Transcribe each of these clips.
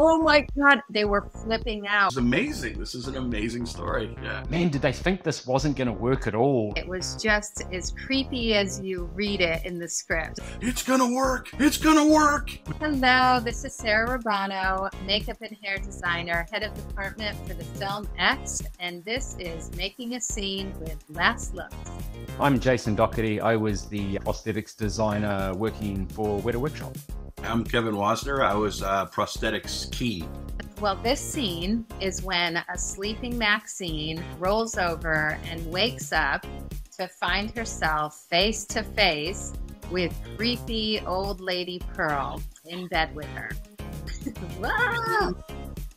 oh my God, they were flipping out. It's amazing. This is an amazing story. Yeah. Man, did they think this wasn't going to work at all? It was just as creepy as you read it in the script. It's gonna work. It's gonna work. Hello, this is Sarah Rubano, makeup and hair designer, head of department for the film X, and this is Making a Scene with Last Looks. I'm Jason Doherty. I was the prosthetics designer working for Weta Workshop. I'm Kevin Wasner. I was prosthetics key. Well, this scene is when a sleeping Maxine rolls over and wakes up to find herself face to face with creepy old lady Pearl in bed with her. Wow.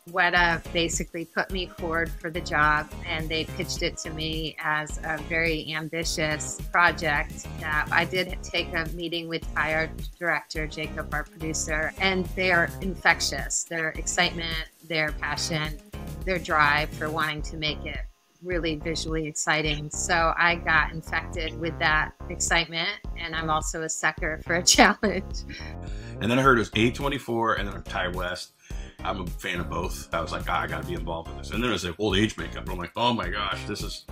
Weta basically put me forward for the job, and they pitched it to me as a very ambitious project. I did take a meeting with our director, Jacob, our producer, and they are infectious. Their excitement, their passion, their drive for wanting to make it really visually exciting. So I got infected with that excitement, and I'm also a sucker for a challenge. And then I heard it was A24 and then Ty West. I'm a fan of both. I was like, I gotta be involved in this. And then it was like old age makeup. And I'm like, oh my gosh, this is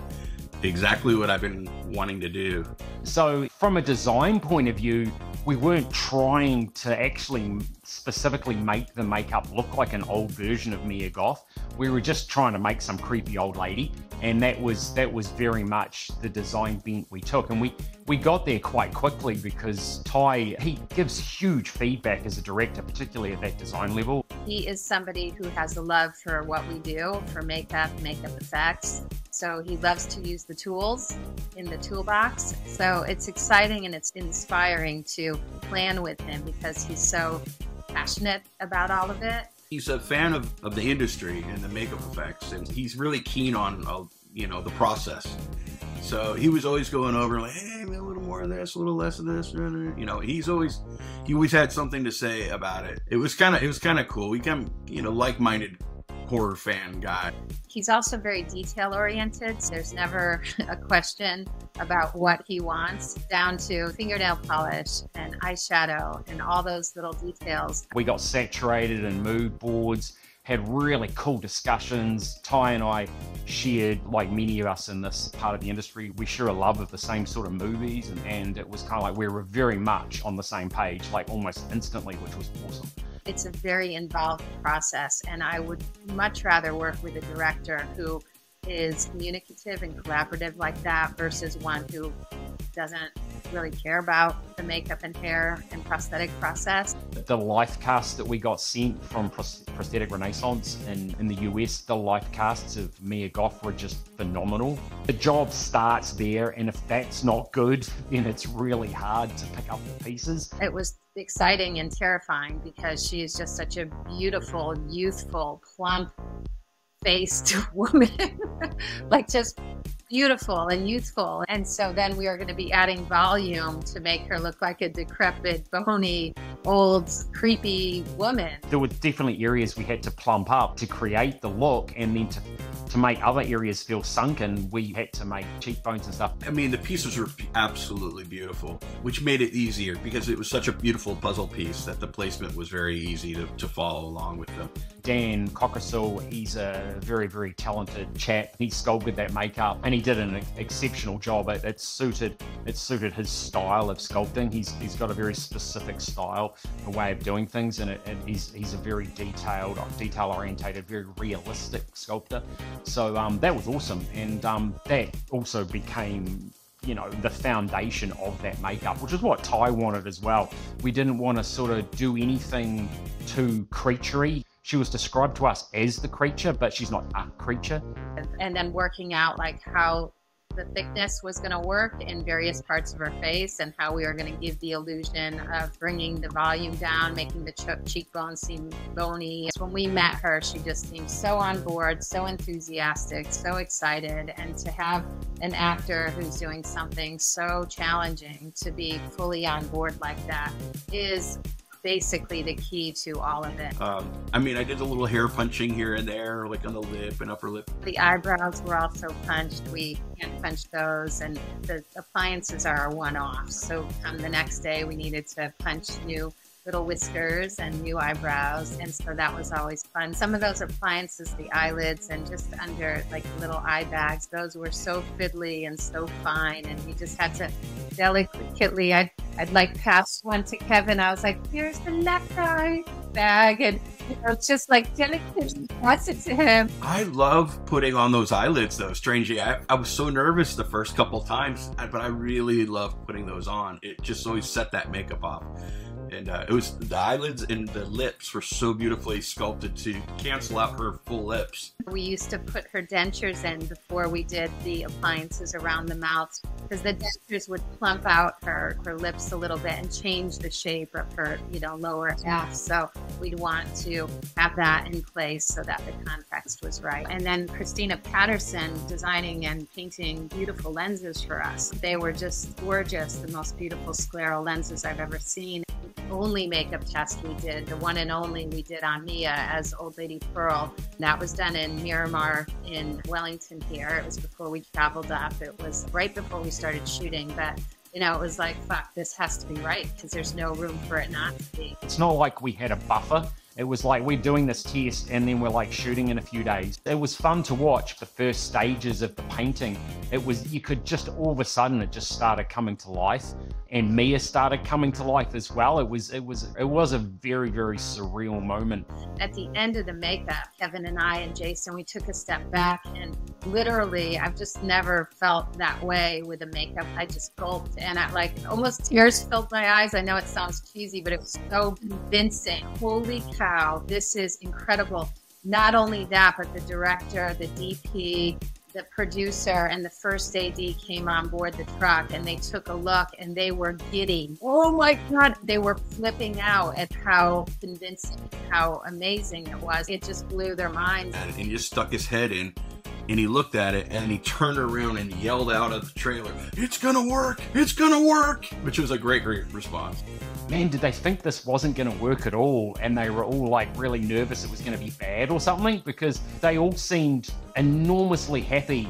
exactly what I've been wanting to do. So from a design point of view, we weren't trying to actually specifically make the makeup look like an old version of Mia Goth. We were just trying to make some creepy old lady. And that was very much the design bent we took. And we got there quite quickly because Ty, he gives huge feedback as a director, particularly at that design level. He is somebody who has a love for what we do, for makeup effects. So he loves to use the tools in the toolbox. So it's exciting and it's inspiring to plan with him because he's so passionate about all of it. He's a fan of the industry and the makeup effects, and he's really keen on, the process. So he was always going over like, hey, man, a little more of this, a little less of this. He always had something to say about it. It was kind of cool. We kind of, like-minded horror fan guy. He's also very detail oriented. There's never a question about what he wants, down to fingernail polish and eyeshadow and all those little details. We got saturated in mood boards, had really cool discussions. Ty and I shared, like many of us in this part of the industry, we share a love of the same sort of movies, and it was kind of like we were very much on the same page, like almost instantly, which was awesome. It's a very involved process, and I would much rather work with a director who is communicative and collaborative like that versus one who doesn't really care about the makeup and hair and prosthetic process. The life cast that we got sent from Prosthetic Renaissance in the US, the life casts of Mia Goth were just phenomenal. The job starts there, and if that's not good, then it's really hard to pick up the pieces. It was exciting and terrifying because she is just such a beautiful, youthful, plump-faced woman. Like just beautiful and youthful. And so then we are going to be adding volume to make her look like a decrepit, bony, old, creepy woman. There were definitely areas we had to plump up to create the look, and then to make other areas feel sunken, we had to make cheekbones and stuff. I mean, the pieces were absolutely beautiful, which made it easier because it was such a beautiful puzzle piece that the placement was very easy to follow along with them. Dan Cockersill, he's a very, very talented chap. He sculpted that makeup and he did an exceptional job. It suited his style of sculpting. He's got a very specific style, a way of doing things, and he's a very detail-orientated, very realistic sculptor. So that was awesome, and that also became the foundation of that makeup, which is what Ty wanted as well. We didn't want to sort of do anything too creaturey. She was described to us as the creature, but she's not a creature. And then working out like how the thickness was going to work in various parts of her face and how we are going to give the illusion of bringing the volume down, making the cheekbones seem bony. When we met her, she just seemed so on board, so enthusiastic, so excited. And to have an actor who's doing something so challenging to be fully on board like that is basically the key to all of it. I mean, I did a little hair punching here and there, like on the lip and upper lip. The eyebrows were also punched. We hand punched those, and the appliances are a one-off. So the next day we needed to punch new little whiskers and new eyebrows. And so that was always fun. Some of those appliances, the eyelids and just under like little eye bags, those were so fiddly and so fine. And you just had to delicately, I'd like pass one to Kevin. I was like, here's the necktie bag. And it's just like delicately pass it to him. I love putting on those eyelids though, strangely. I was so nervous the first couple times, but I really loved putting those on. It just always set that makeup off. And it was the eyelids and the lips were so beautifully sculpted to cancel out her full lips. We used to put her dentures in before we did the appliances around the mouth because the dentures would plump out her lips a little bit and change the shape of her, lower half. So we'd want to have that in place so that the context was right. And then Christina Patterson designing and painting beautiful lenses for us. They were just gorgeous, the most beautiful scleral lenses I've ever seen. Only makeup test we did, the one and only we did on Mia as Old Lady Pearl. That was done in Miramar in Wellington here. It was before we traveled up. It was right before we started shooting, but it was like, fuck, this has to be right because there's no room for it not to be. It's not like we had a buffer. It was like we're doing this test and then we're like shooting in a few days. It was fun to watch the first stages of the painting. You could just all of a sudden it just started coming to life, and Mia started coming to life as well. It was a very, very surreal moment. At the end of the makeup, Kevin and I and Jason, we took a step back, and literally I've just never felt that way with the makeup. I just gulped and almost tears filled my eyes. I know it sounds cheesy, but it was so convincing. Holy cow, this is incredible. Not only that, but the director, the DP, the producer, and the first AD came on board the truck and they took a look and they were giddy. Oh my God, they were flipping out at how convincing, how amazing it was. It just blew their minds. And he just stuck his head in and he looked at it and he turned around and yelled out of the trailer, "It's gonna work! It's gonna work!" Which was a great response. Man, did they think this wasn't going to work at all and they were all like really nervous it was going to be bad or something? Because they all seemed enormously happy.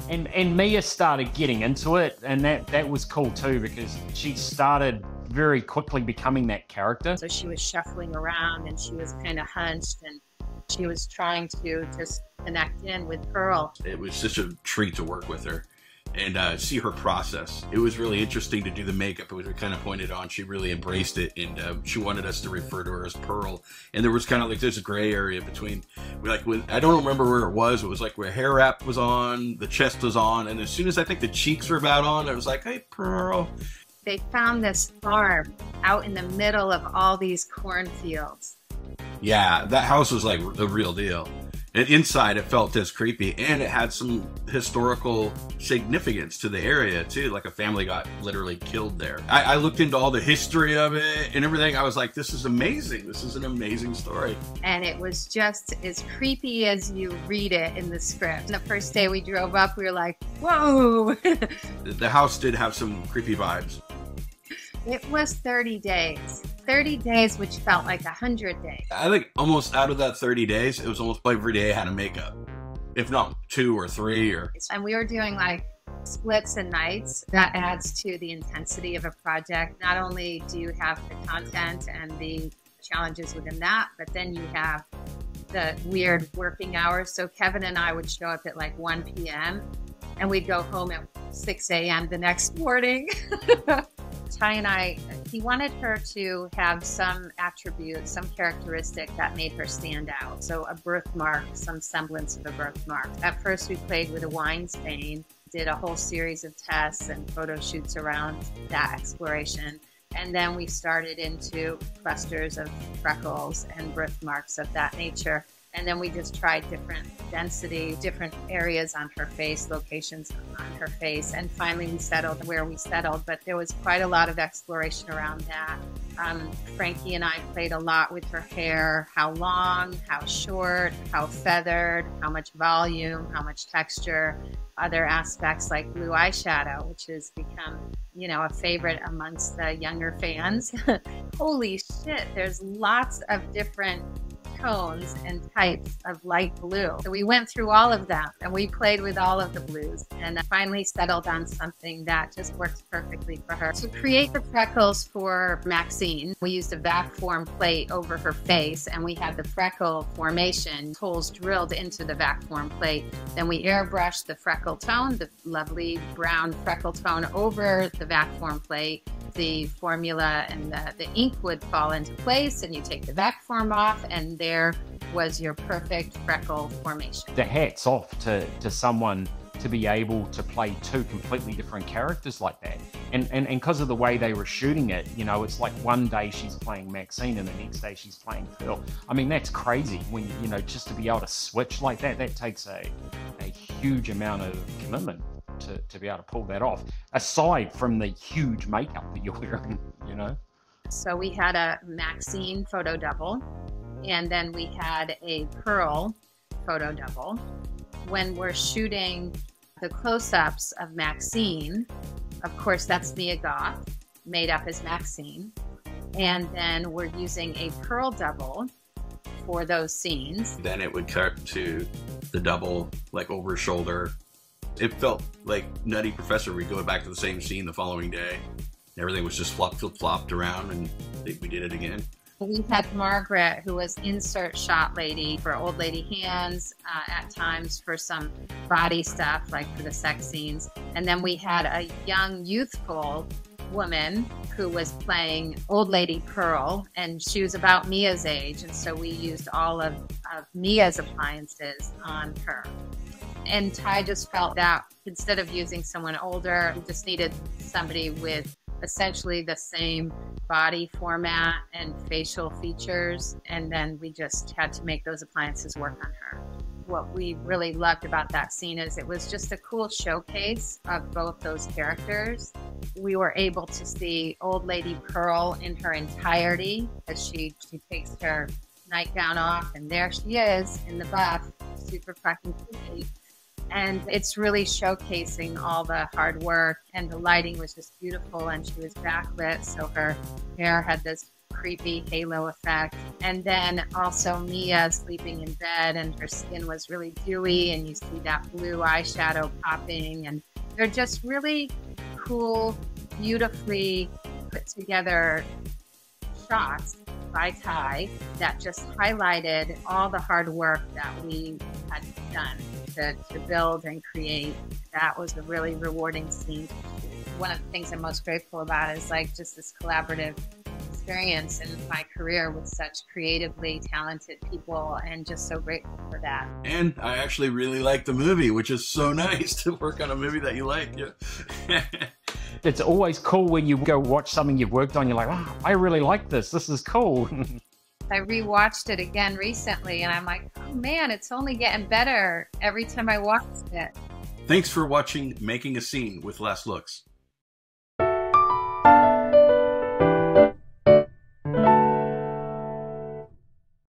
And Mia started getting into it, and that was cool too because she started very quickly becoming that character. So she was shuffling around and she was kind of hunched and she was trying to just connect in with Pearl. It was such a treat to work with her and see her process. It was really interesting to do the makeup. It was kind of pointed on. She really embraced it, and she wanted us to refer to her as Pearl. And there was kind of like this gray area between, I don't remember where it was. It was like where hair wrap was on, the chest was on, and as soon as I think the cheeks were about on, it was like, hey, Pearl. They found this farm out in the middle of all these cornfields. Yeah, that house was like the real deal. And inside it felt as creepy, and it had some historical significance to the area too. Like a family got literally killed there. I looked into all the history of it and everything. I was like, this is amazing. This is an amazing story. And it was just as creepy as you read it in the script. The first day we drove up, we were like, whoa. The house did have some creepy vibes. It was 30 days. 30 days, which felt like 100 days. I think almost out of that 30 days, it was almost every day I had a makeup. If not 2 or 3 or... And we were doing like splits and nights. That adds to the intensity of a project. Not only do you have the content and the challenges within that, but then you have the weird working hours. So Kevin and I would show up at like 1 p.m. and we'd go home at 6 a.m. the next morning. Ty and I, he wanted her to have some attribute, some characteristic that made her stand out. So a birthmark, some semblance of a birthmark. At first we played with a wine stain, did a whole series of tests and photo shoots around that exploration. And then we started into clusters of freckles and birthmarks of that nature. And then we just tried different density, different areas on her face, locations on her face. And finally we settled where we settled, but there was quite a lot of exploration around that. Frankie and I played a lot with her hair, how long, how short, how feathered, how much volume, how much texture, other aspects like blue eyeshadow, which has become, a favorite amongst the younger fans. Holy shit, there's lots of different tones and types of light blue. So we went through all of them and we played with all of the blues and finally settled on something that just works perfectly for her. To create the freckles for Maxine, we used a vac form plate over her face, and we had the freckle formation holes drilled into the vac form plate. Then we airbrushed the freckle tone, the lovely brown freckle tone, over the vac form plate. The formula and the ink would fall into place, and you take the vac form off, and there was your perfect freckle formation. The hat's off to someone to be able to play two completely different characters like that. And because of the way they were shooting it, you know, it's like one day she's playing Maxine and the next day she's playing Pearl. I mean, that's crazy when, you know, just to be able to switch like that, that takes a huge amount of commitment to be able to pull that off, aside from the huge makeup that you're wearing, you know? So we had a Maxine photo double, and then we had a Pearl photo double. When we're shooting the close-ups of Maxine, of course, that's Mia Goth, made up as Maxine. And then we're using a Pearl double for those scenes. Then it would cut to the double, like over shoulder. It felt like Nutty Professor. We'd go back to the same scene the following day. Everything was just flip-flopped around, and we did it again. We had Margaret, who was insert shot lady for old lady hands, at times for some body stuff, like for the sex scenes. And then we had a young, youthful woman who was playing old lady Pearl, and she was about Mia's age. And so we used all of Mia's appliances on her. And Ty just felt that instead of using someone older, we just needed somebody with essentially the same body format and facial features, and then we just had to make those appliances work on her. What we really loved about that scene is it was just a cool showcase of both those characters. We were able to see old lady Pearl in her entirety as she takes her nightgown off, and there she is in the buff, super fucking pretty. And it's really showcasing all the hard work, and the lighting was just beautiful, and she was backlit, so her hair had this creepy halo effect. And then also Mia sleeping in bed, and her skin was really dewy, and you see that blue eyeshadow popping, and they're just really cool, beautifully put together shots by Ty that just highlighted all the hard work that we had done to build and create. That was a really rewarding scene. One of the things I'm most grateful about is like just this collaborative experience in my career with such creatively talented people, and just so grateful for that. And I actually really like the movie, which is so nice to work on a movie that you like. Yeah. It's always cool when you go watch something you've worked on, you're like, oh, I really like this. This is cool. I rewatched it again recently, and I'm like, oh man, it's only getting better every time I watch it. Thanks for watching Making a Scene with Last Looks.